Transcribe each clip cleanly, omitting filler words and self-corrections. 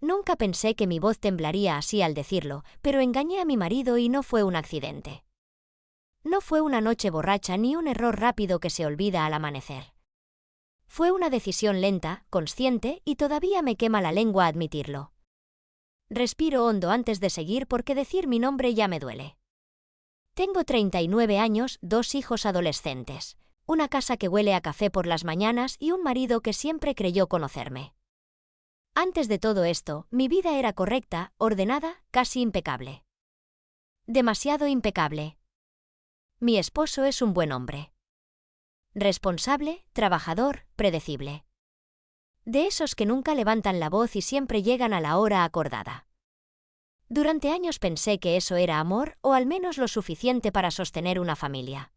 Nunca pensé que mi voz temblaría así al decirlo, pero engañé a mi marido y no fue un accidente. No fue una noche borracha ni un error rápido que se olvida al amanecer. Fue una decisión lenta, consciente, y todavía me quema la lengua admitirlo. Respiro hondo antes de seguir porque decir mi nombre ya me duele. Tengo 39 años, 2 hijos adolescentes, una casa que huele a café por las mañanas y un marido que siempre creyó conocerme. Antes de todo esto, mi vida era correcta, ordenada, casi impecable. Demasiado impecable. Mi esposo es un buen hombre. Responsable, trabajador, predecible. De esos que nunca levantan la voz y siempre llegan a la hora acordada. Durante años pensé que eso era amor, o al menos lo suficiente para sostener una familia.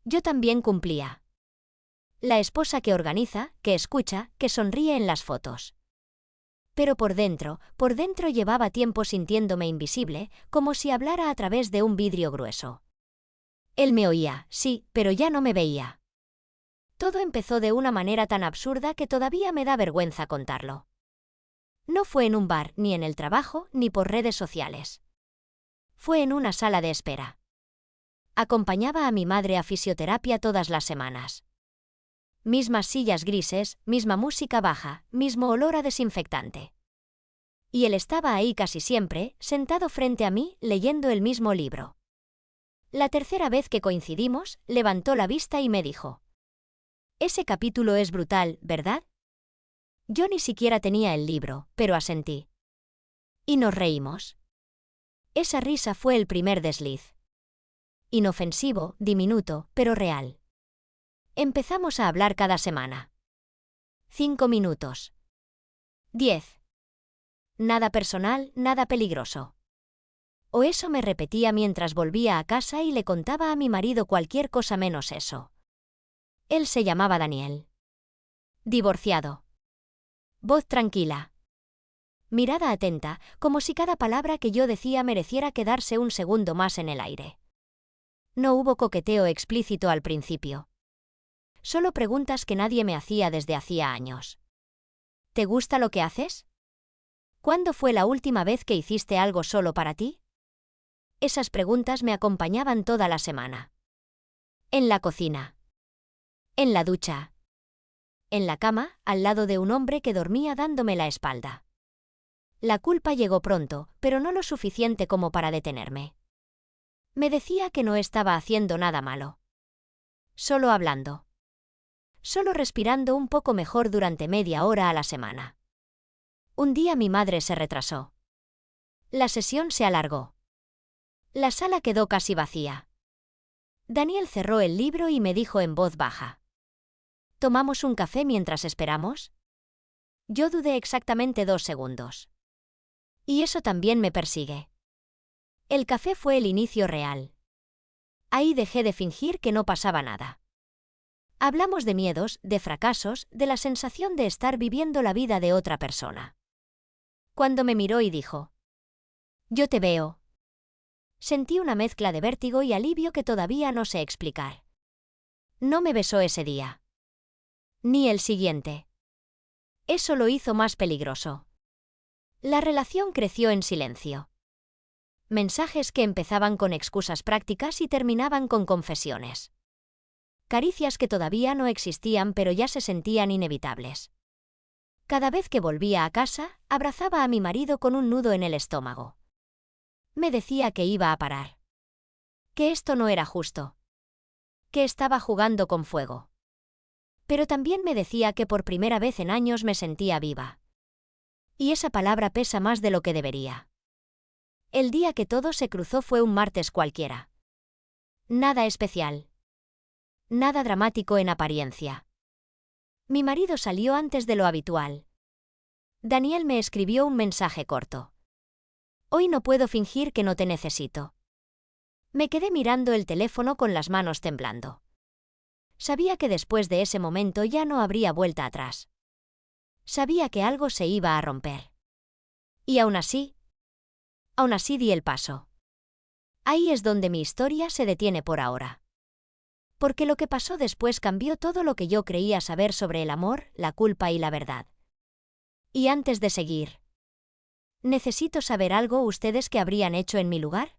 Yo también cumplía. La esposa que organiza, que escucha, que sonríe en las fotos. Pero por dentro llevaba tiempo sintiéndome invisible, como si hablara a través de un vidrio grueso. Él me oía, sí, pero ya no me veía. Todo empezó de una manera tan absurda que todavía me da vergüenza contarlo. No fue en un bar, ni en el trabajo, ni por redes sociales. Fue en una sala de espera. Acompañaba a mi madre a fisioterapia todas las semanas. Mismas sillas grises, misma música baja, mismo olor a desinfectante. Y él estaba ahí casi siempre, sentado frente a mí, leyendo el mismo libro. La tercera vez que coincidimos, levantó la vista y me dijo: «Ese capítulo es brutal, ¿verdad?». Yo ni siquiera tenía el libro, pero asentí. Y nos reímos. Esa risa fue el primer desliz. Inofensivo, diminuto, pero real. Empezamos a hablar cada semana. 5 minutos. 10. Nada personal, nada peligroso. O eso me repetía mientras volvía a casa y le contaba a mi marido cualquier cosa menos eso. Él se llamaba Daniel. Divorciado. Voz tranquila. Mirada atenta, como si cada palabra que yo decía mereciera quedarse un segundo más en el aire. No hubo coqueteo explícito al principio. Solo preguntas que nadie me hacía desde hacía años. ¿Te gusta lo que haces? ¿Cuándo fue la última vez que hiciste algo solo para ti? Esas preguntas me acompañaban toda la semana. En la cocina. En la ducha. En la cama, al lado de un hombre que dormía dándome la espalda. La culpa llegó pronto, pero no lo suficiente como para detenerme. Me decía que no estaba haciendo nada malo. Solo hablando. Solo respirando un poco mejor durante media hora a la semana. Un día mi madre se retrasó. La sesión se alargó. La sala quedó casi vacía. Daniel cerró el libro y me dijo en voz baja: ¿tomamos un café mientras esperamos? Yo dudé exactamente 2 segundos. Y eso también me persigue. El café fue el inicio real. Ahí dejé de fingir que no pasaba nada. Hablamos de miedos, de fracasos, de la sensación de estar viviendo la vida de otra persona. Cuando me miró y dijo: «Yo te veo». Sentí una mezcla de vértigo y alivio que todavía no sé explicar. No me besó ese día. Ni el siguiente. Eso lo hizo más peligroso. La relación creció en silencio. Mensajes que empezaban con excusas prácticas y terminaban con confesiones. Caricias que todavía no existían pero ya se sentían inevitables. Cada vez que volvía a casa, abrazaba a mi marido con un nudo en el estómago. Me decía que iba a parar. Que esto no era justo. Que estaba jugando con fuego. Pero también me decía que por primera vez en años me sentía viva. Y esa palabra pesa más de lo que debería. El día que todo se cruzó fue un martes cualquiera. Nada especial. Nada dramático en apariencia. Mi marido salió antes de lo habitual. Daniel me escribió un mensaje corto. «Hoy no puedo fingir que no te necesito». Me quedé mirando el teléfono con las manos temblando. Sabía que después de ese momento ya no habría vuelta atrás. Sabía que algo se iba a romper. Y aún así di el paso. Ahí es donde mi historia se detiene por ahora. Porque lo que pasó después cambió todo lo que yo creía saber sobre el amor, la culpa y la verdad. Y antes de seguir, Necesito saber algo. ¿Ustedes qué habrían hecho en mi lugar?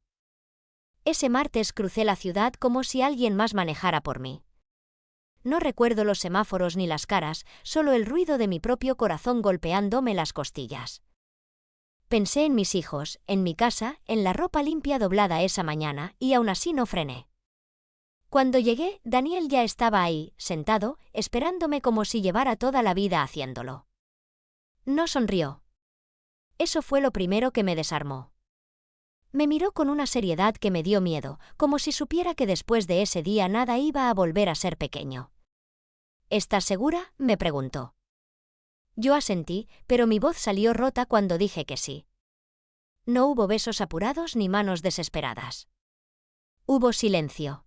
Ese martes crucé la ciudad como si alguien más manejara por mí. No recuerdo los semáforos ni las caras, solo el ruido de mi propio corazón golpeándome las costillas. Pensé en mis hijos, en mi casa, en la ropa limpia doblada esa mañana, y aún así no frené. Cuando llegué, Daniel ya estaba ahí, sentado, esperándome como si llevara toda la vida haciéndolo. No sonrió. Eso fue lo primero que me desarmó. Me miró con una seriedad que me dio miedo, como si supiera que después de ese día nada iba a volver a ser pequeño. ¿Estás segura?, me preguntó. Yo asentí, pero mi voz salió rota cuando dije que sí. No hubo besos apurados ni manos desesperadas. Hubo silencio.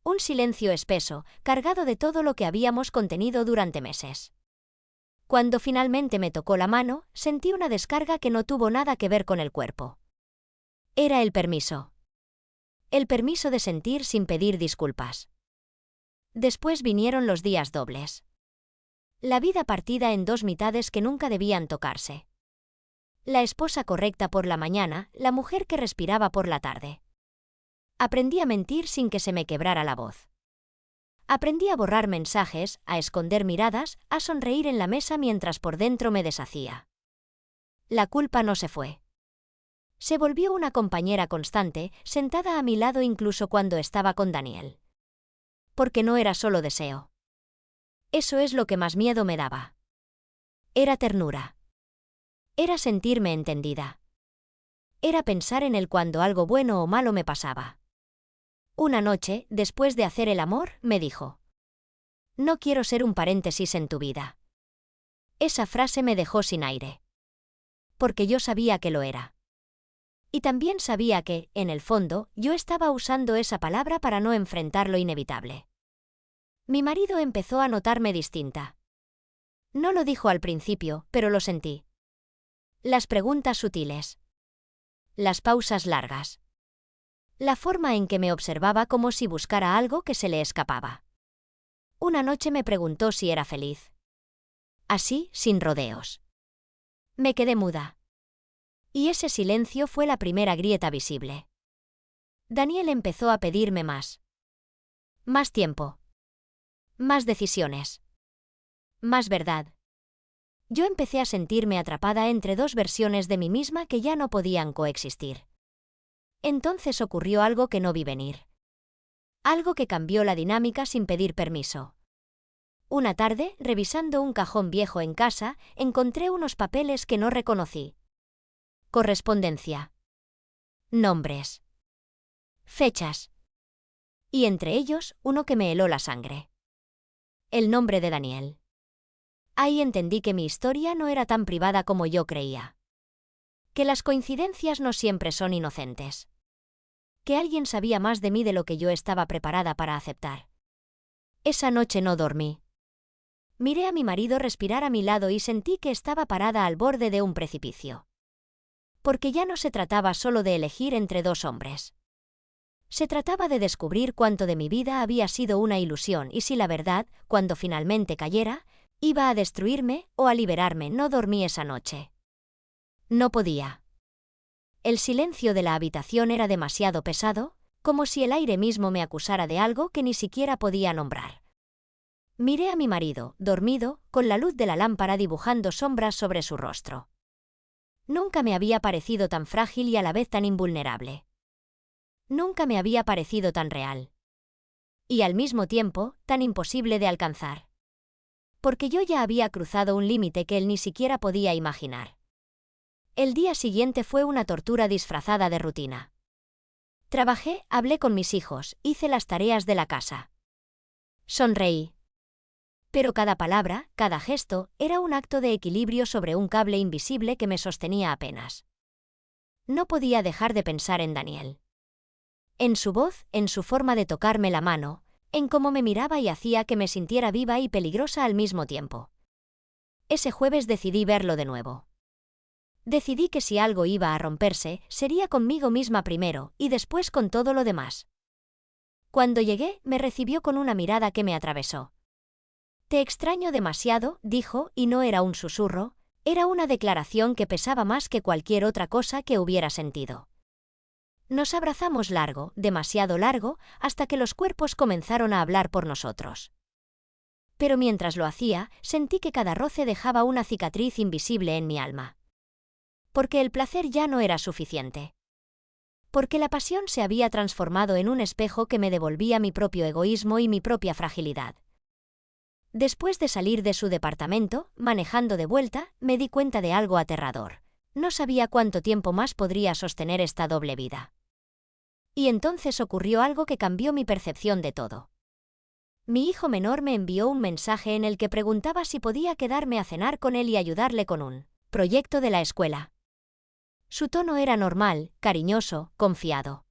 Un silencio espeso, cargado de todo lo que habíamos contenido durante meses. Cuando finalmente me tocó la mano, sentí una descarga que no tuvo nada que ver con el cuerpo. Era el permiso. El permiso de sentir sin pedir disculpas. Después vinieron los días dobles. La vida partida en dos mitades que nunca debían tocarse. La esposa correcta por la mañana, la mujer que respiraba por la tarde. Aprendí a mentir sin que se me quebrara la voz. Aprendí a borrar mensajes, a esconder miradas, a sonreír en la mesa mientras por dentro me deshacía. La culpa no se fue. Se volvió una compañera constante, sentada a mi lado incluso cuando estaba con Daniel. Porque no era solo deseo. Eso es lo que más miedo me daba. Era ternura. Era sentirme entendida. Era pensar en él cuando algo bueno o malo me pasaba. Una noche, después de hacer el amor, me dijo: «No quiero ser un paréntesis en tu vida». Esa frase me dejó sin aire. Porque yo sabía que lo era. Y también sabía que, en el fondo, yo estaba usando esa palabra para no enfrentar lo inevitable. Mi marido empezó a notarme distinta. No lo dijo al principio, pero lo sentí. Las preguntas sutiles. Las pausas largas. La forma en que me observaba como si buscara algo que se le escapaba. Una noche me preguntó si era feliz. Así, sin rodeos. Me quedé muda. Y ese silencio fue la primera grieta visible. Daniel empezó a pedirme más. Más tiempo. Más decisiones. Más verdad. Yo empecé a sentirme atrapada entre dos versiones de mí misma que ya no podían coexistir. Entonces ocurrió algo que no vi venir. Algo que cambió la dinámica sin pedir permiso. Una tarde, revisando un cajón viejo en casa, encontré unos papeles que no reconocí. Correspondencia. Nombres. Fechas. Y entre ellos, uno que me heló la sangre. El nombre de Daniel. Ahí entendí que mi historia no era tan privada como yo creía. Que las coincidencias no siempre son inocentes. Que alguien sabía más de mí de lo que yo estaba preparada para aceptar. Esa noche no dormí. Miré a mi marido respirar a mi lado y sentí que estaba parada al borde de un precipicio. Porque ya no se trataba solo de elegir entre dos hombres. Se trataba de descubrir cuánto de mi vida había sido una ilusión y si la verdad, cuando finalmente cayera, iba a destruirme o a liberarme. No dormí esa noche. No podía. El silencio de la habitación era demasiado pesado, como si el aire mismo me acusara de algo que ni siquiera podía nombrar. Miré a mi marido, dormido, con la luz de la lámpara dibujando sombras sobre su rostro. Nunca me había parecido tan frágil y a la vez tan invulnerable. Nunca me había parecido tan real. Y al mismo tiempo, tan imposible de alcanzar. Porque yo ya había cruzado un límite que él ni siquiera podía imaginar. El día siguiente fue una tortura disfrazada de rutina. Trabajé, hablé con mis hijos, hice las tareas de la casa. Sonreí. Pero cada palabra, cada gesto, era un acto de equilibrio sobre un cable invisible que me sostenía apenas. No podía dejar de pensar en Daniel. En su voz, en su forma de tocarme la mano, en cómo me miraba y hacía que me sintiera viva y peligrosa al mismo tiempo. Ese jueves decidí verlo de nuevo. Decidí que si algo iba a romperse, sería conmigo misma primero, y después con todo lo demás. Cuando llegué, me recibió con una mirada que me atravesó. «Te extraño demasiado», dijo, y no era un susurro, Era una declaración que pesaba más que cualquier otra cosa que hubiera sentido. Nos abrazamos largo, demasiado largo, hasta que los cuerpos comenzaron a hablar por nosotros. Pero mientras lo hacía, sentí que cada roce dejaba una cicatriz invisible en mi alma. Porque el placer ya no era suficiente. Porque la pasión se había transformado en un espejo que me devolvía mi propio egoísmo y mi propia fragilidad. Después de salir de su departamento, manejando de vuelta, me di cuenta de algo aterrador. No sabía cuánto tiempo más podría sostener esta doble vida. Y entonces ocurrió algo que cambió mi percepción de todo. Mi hijo menor me envió un mensaje en el que preguntaba si podía quedarme a cenar con él y ayudarle con un proyecto de la escuela. Su tono era normal, cariñoso, confiado.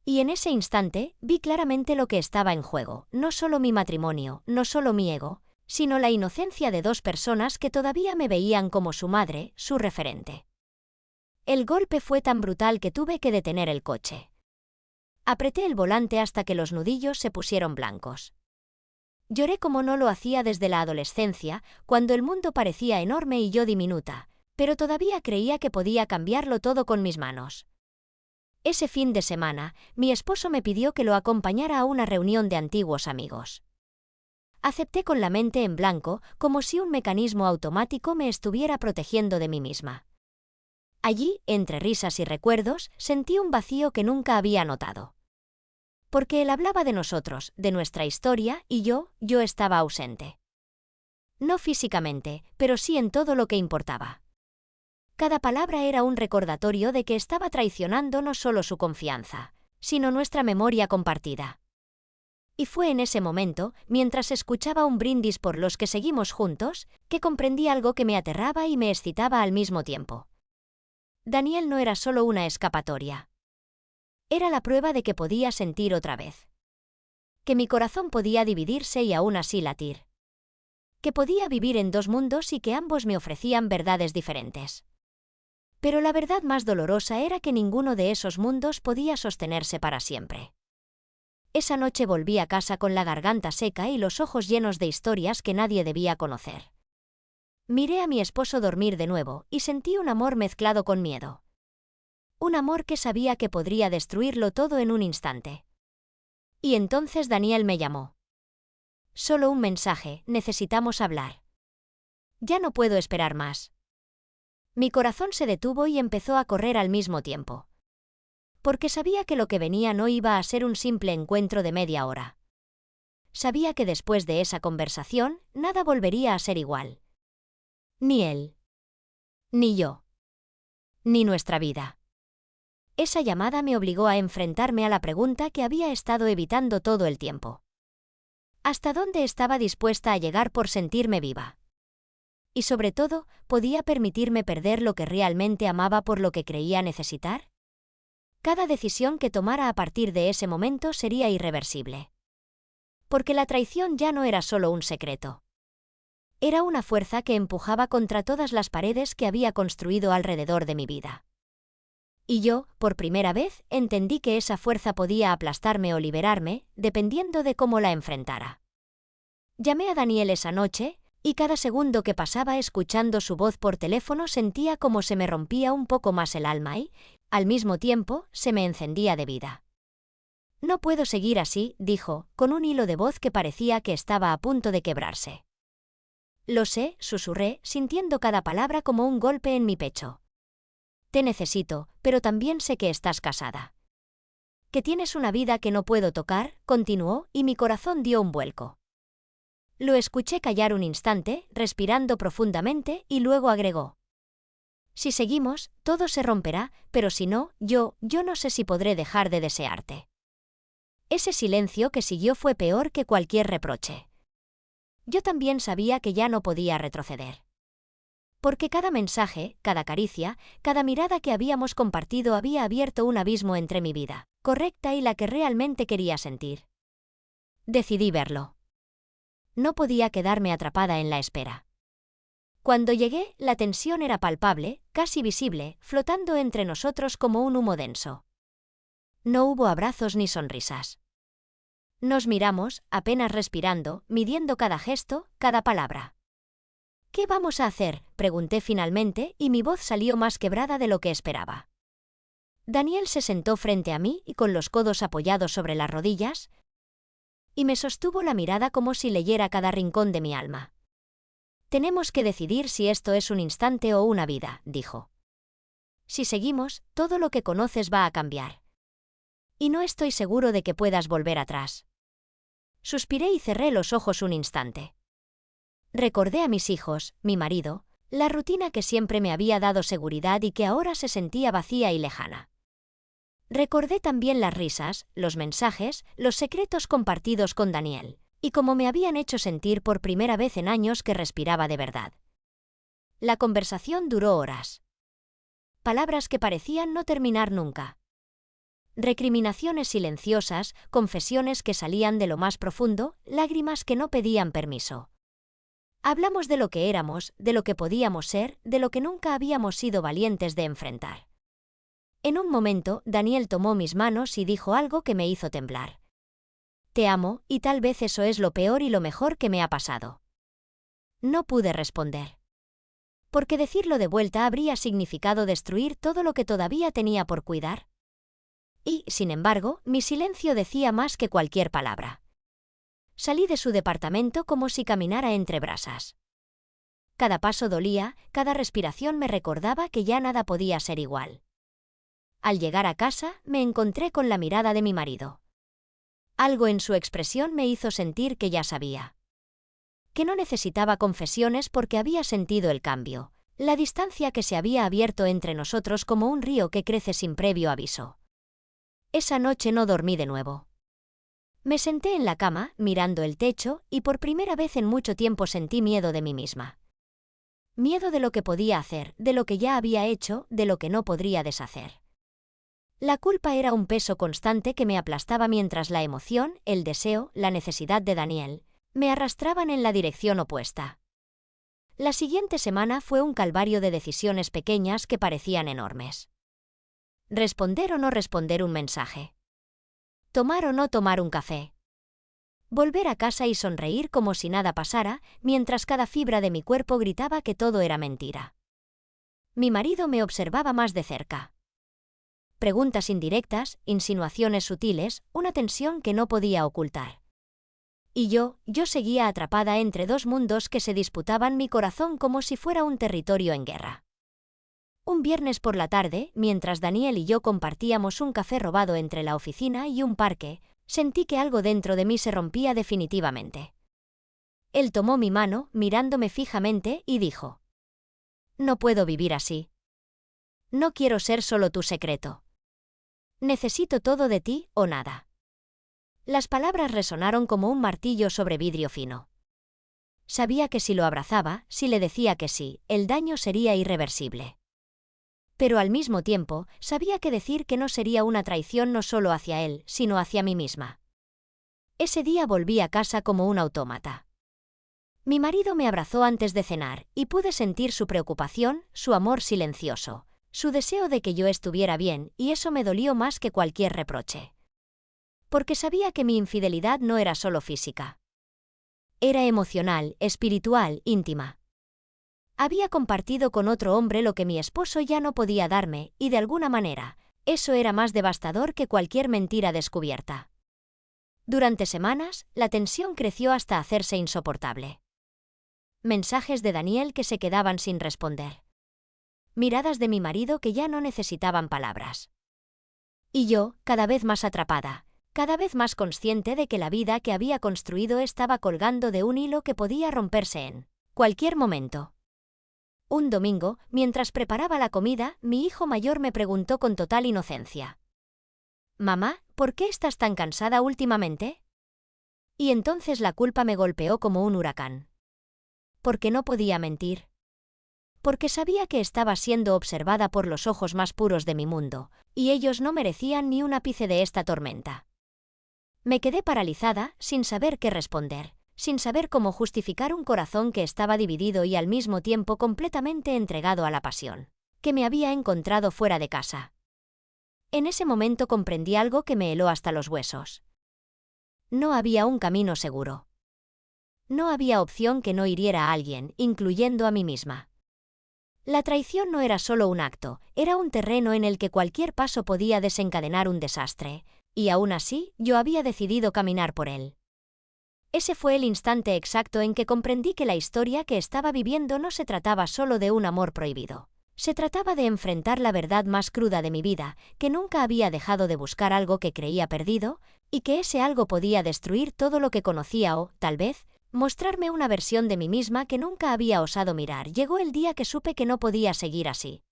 Y en ese instante, vi claramente lo que estaba en juego, no solo mi matrimonio, no solo mi ego, sino la inocencia de dos personas que todavía me veían como su madre, su referente. El golpe fue tan brutal que tuve que detener el coche. Apreté el volante hasta que los nudillos se pusieron blancos. Lloré como no lo hacía desde la adolescencia, cuando el mundo parecía enorme y yo diminuta, pero todavía creía que podía cambiarlo todo con mis manos. Ese fin de semana, mi esposo me pidió que lo acompañara a una reunión de antiguos amigos. Acepté con la mente en blanco, como si un mecanismo automático me estuviera protegiendo de mí misma. Allí, entre risas y recuerdos, sentí un vacío que nunca había notado. Porque él hablaba de nosotros, de nuestra historia, y yo estaba ausente. No físicamente, pero sí en todo lo que importaba. Cada palabra era un recordatorio de que estaba traicionando no solo su confianza, sino nuestra memoria compartida. Y fue en ese momento, mientras escuchaba un brindis por los que seguimos juntos, que comprendí algo que me aterraba y me excitaba al mismo tiempo. Daniel no era solo una escapatoria. Era la prueba de que podía sentir otra vez. Que mi corazón podía dividirse y aún así latir. Que podía vivir en dos mundos y que ambos me ofrecían verdades diferentes. Pero la verdad más dolorosa era que ninguno de esos mundos podía sostenerse para siempre. Esa noche volví a casa con la garganta seca y los ojos llenos de historias que nadie debía conocer. Miré a mi esposo dormir de nuevo y sentí un amor mezclado con miedo. Un amor que sabía que podría destruirlo todo en un instante. Y entonces Daniel me llamó. Solo un mensaje, necesitamos hablar. Ya no puedo esperar más. Mi corazón se detuvo y empezó a correr al mismo tiempo. Porque sabía que lo que venía no iba a ser un simple encuentro de media hora. Sabía que después de esa conversación, nada volvería a ser igual. Ni él. Ni yo. Ni nuestra vida. Esa llamada me obligó a enfrentarme a la pregunta que había estado evitando todo el tiempo. ¿Hasta dónde estaba dispuesta a llegar por sentirme viva? Y sobre todo, ¿podía permitirme perder lo que realmente amaba por lo que creía necesitar? Cada decisión que tomara a partir de ese momento sería irreversible. Porque la traición ya no era solo un secreto. Era una fuerza que empujaba contra todas las paredes que había construido alrededor de mi vida. Y yo, por primera vez, entendí que esa fuerza podía aplastarme o liberarme, dependiendo de cómo la enfrentara. Llamé a Daniel esa noche, y cada segundo que pasaba escuchando su voz por teléfono sentía como se me rompía un poco más el alma y, al mismo tiempo, se me encendía de vida. No puedo seguir así, dijo, con un hilo de voz que parecía que estaba a punto de quebrarse. Lo sé, susurré, sintiendo cada palabra como un golpe en mi pecho. Te necesito, pero también sé que estás casada. Que tienes una vida que no puedo tocar, continuó, y mi corazón dio un vuelco. Lo escuché callar un instante, respirando profundamente, y luego agregó. Si seguimos, todo se romperá, pero si no, yo no sé si podré dejar de desearte. Ese silencio que siguió fue peor que cualquier reproche. Yo también sabía que ya no podía retroceder. Porque cada mensaje, cada caricia, cada mirada que habíamos compartido había abierto un abismo entre mi vida, correcta y la que realmente quería sentir. Decidí verlo. No podía quedarme atrapada en la espera. Cuando llegué, la tensión era palpable, casi visible, flotando entre nosotros como un humo denso. No hubo abrazos ni sonrisas. Nos miramos, apenas respirando, midiendo cada gesto, cada palabra. ¿Qué vamos a hacer?, pregunté finalmente, y mi voz salió más quebrada de lo que esperaba. Daniel se sentó frente a mí y con los codos apoyados sobre las rodillas, y me sostuvo la mirada como si leyera cada rincón de mi alma. «Tenemos que decidir si esto es un instante o una vida», dijo. «Si seguimos, todo lo que conoces va a cambiar. Y no estoy seguro de que puedas volver atrás». Suspiré y cerré los ojos un instante. Recordé a mis hijos, mi marido, la rutina que siempre me había dado seguridad y que ahora se sentía vacía y lejana. Recordé también las risas, los mensajes, los secretos compartidos con Daniel, y cómo me habían hecho sentir por primera vez en años que respiraba de verdad. La conversación duró horas. Palabras que parecían no terminar nunca. Recriminaciones silenciosas, confesiones que salían de lo más profundo, lágrimas que no pedían permiso. Hablamos de lo que éramos, de lo que podíamos ser, de lo que nunca habíamos sido valientes de enfrentar. En un momento, Daniel tomó mis manos y dijo algo que me hizo temblar. «Te amo, y tal vez eso es lo peor y lo mejor que me ha pasado». No pude responder. Porque decirlo de vuelta habría significado destruir todo lo que todavía tenía por cuidar. Y, sin embargo, mi silencio decía más que cualquier palabra. Salí de su departamento como si caminara entre brasas. Cada paso dolía, cada respiración me recordaba que ya nada podía ser igual. Al llegar a casa, me encontré con la mirada de mi marido. Algo en su expresión me hizo sentir que ya sabía. Que no necesitaba confesiones porque había sentido el cambio, la distancia que se había abierto entre nosotros como un río que crece sin previo aviso. Esa noche no dormí de nuevo. Me senté en la cama, mirando el techo, y por primera vez en mucho tiempo sentí miedo de mí misma. Miedo de lo que podía hacer, de lo que ya había hecho, de lo que no podría deshacer. La culpa era un peso constante que me aplastaba mientras la emoción, el deseo, la necesidad de Daniel, me arrastraban en la dirección opuesta. La siguiente semana fue un calvario de decisiones pequeñas que parecían enormes. Responder o no responder un mensaje. Tomar o no tomar un café. Volver a casa y sonreír como si nada pasara, mientras cada fibra de mi cuerpo gritaba que todo era mentira. Mi marido me observaba más de cerca. Preguntas indirectas, insinuaciones sutiles, una tensión que no podía ocultar. Y yo seguía atrapada entre dos mundos que se disputaban mi corazón como si fuera un territorio en guerra. Un viernes por la tarde, mientras Daniel y yo compartíamos un café robado entre la oficina y un parque, sentí que algo dentro de mí se rompía definitivamente. Él tomó mi mano, mirándome fijamente, y dijo: «No puedo vivir así. No quiero ser solo tu secreto. Necesito todo de ti o nada». Las palabras resonaron como un martillo sobre vidrio fino. Sabía que si lo abrazaba, si le decía que sí, el daño sería irreversible. Pero al mismo tiempo, sabía que decir que no sería una traición no solo hacia él, sino hacia mí misma. Ese día volví a casa como un autómata. Mi marido me abrazó antes de cenar, y pude sentir su preocupación, su amor silencioso, su deseo de que yo estuviera bien, y eso me dolió más que cualquier reproche. Porque sabía que mi infidelidad no era solo física. Era emocional, espiritual, íntima. Había compartido con otro hombre lo que mi esposo ya no podía darme, y de alguna manera, eso era más devastador que cualquier mentira descubierta. Durante semanas, la tensión creció hasta hacerse insoportable. Mensajes de Daniel que se quedaban sin responder. Miradas de mi marido que ya no necesitaban palabras. Y yo, cada vez más atrapada, cada vez más consciente de que la vida que había construido estaba colgando de un hilo que podía romperse en cualquier momento. Un domingo, mientras preparaba la comida, mi hijo mayor me preguntó con total inocencia: «Mamá, ¿por qué estás tan cansada últimamente?». Y entonces la culpa me golpeó como un huracán. Porque no podía mentir. Porque sabía que estaba siendo observada por los ojos más puros de mi mundo, y ellos no merecían ni un ápice de esta tormenta. Me quedé paralizada, sin saber qué responder, sin saber cómo justificar un corazón que estaba dividido y al mismo tiempo completamente entregado a la pasión, que me había encontrado fuera de casa. En ese momento comprendí algo que me heló hasta los huesos. No había un camino seguro. No había opción que no hiriera a alguien, incluyendo a mí misma. La traición no era solo un acto, era un terreno en el que cualquier paso podía desencadenar un desastre, y aún así, yo había decidido caminar por él. Ese fue el instante exacto en que comprendí que la historia que estaba viviendo no se trataba solo de un amor prohibido. Se trataba de enfrentar la verdad más cruda de mi vida, que nunca había dejado de buscar algo que creía perdido, y que ese algo podía destruir todo lo que conocía o, tal vez, mostrarme una versión de mí misma que nunca había osado mirar. Llegó el día que supe que no podía seguir así.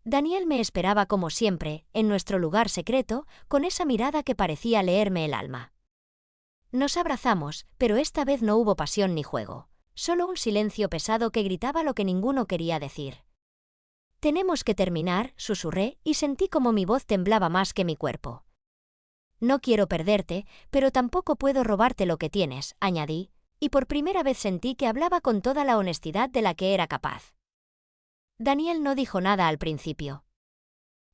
Daniel me esperaba como siempre, en nuestro lugar secreto, con esa mirada que parecía leerme el alma. Nos abrazamos, pero esta vez no hubo pasión ni juego, solo un silencio pesado que gritaba lo que ninguno quería decir. «Tenemos que terminar», susurré, y sentí como mi voz temblaba más que mi cuerpo. «No quiero perderte, pero tampoco puedo robarte lo que tienes», añadí, y por primera vez sentí que hablaba con toda la honestidad de la que era capaz. Daniel no dijo nada al principio.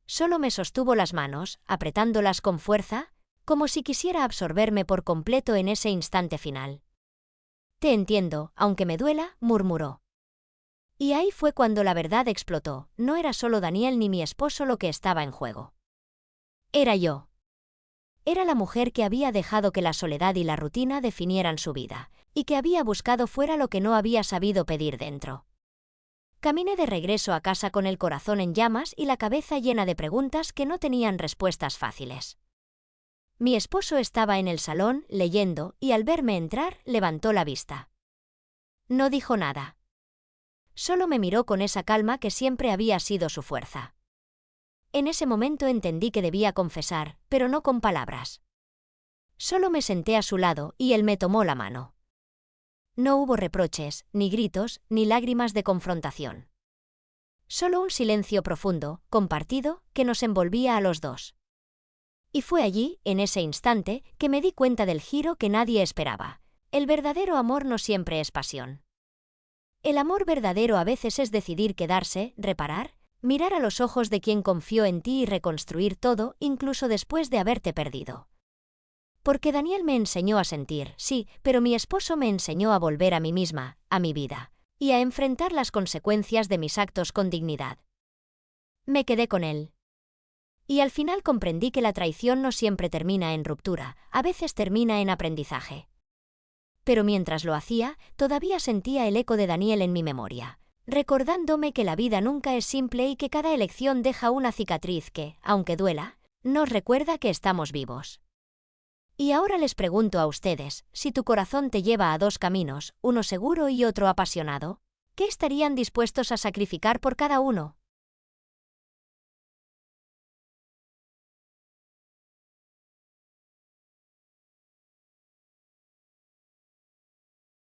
Solo me sostuvo las manos, apretándolas con fuerza, como si quisiera absorberme por completo en ese instante final. «Te entiendo, aunque me duela», murmuró. Y ahí fue cuando la verdad explotó. No era solo Daniel ni mi esposo lo que estaba en juego. Era yo. Era la mujer que había dejado que la soledad y la rutina definieran su vida, y que había buscado fuera lo que no había sabido pedir dentro. Caminé de regreso a casa con el corazón en llamas y la cabeza llena de preguntas que no tenían respuestas fáciles. Mi esposo estaba en el salón, leyendo, y al verme entrar, levantó la vista. No dijo nada. Solo me miró con esa calma que siempre había sido su fuerza. En ese momento entendí que debía confesar, pero no con palabras. Solo me senté a su lado y él me tomó la mano. No hubo reproches, ni gritos, ni lágrimas de confrontación. Solo un silencio profundo, compartido, que nos envolvía a los dos. Y fue allí, en ese instante, que me di cuenta del giro que nadie esperaba. El verdadero amor no siempre es pasión. El amor verdadero a veces es decidir quedarse, reparar, mirar a los ojos de quien confió en ti y reconstruir todo, incluso después de haberte perdido. Porque Daniel me enseñó a sentir, sí, pero mi esposo me enseñó a volver a mí misma, a mi vida, y a enfrentar las consecuencias de mis actos con dignidad. Me quedé con él. Y al final comprendí que la traición no siempre termina en ruptura, a veces termina en aprendizaje. Pero mientras lo hacía, todavía sentía el eco de Daniel en mi memoria, recordándome que la vida nunca es simple y que cada elección deja una cicatriz que, aunque duela, nos recuerda que estamos vivos. Y ahora les pregunto a ustedes, si tu corazón te lleva a dos caminos, uno seguro y otro apasionado, ¿qué estarían dispuestos a sacrificar por cada uno?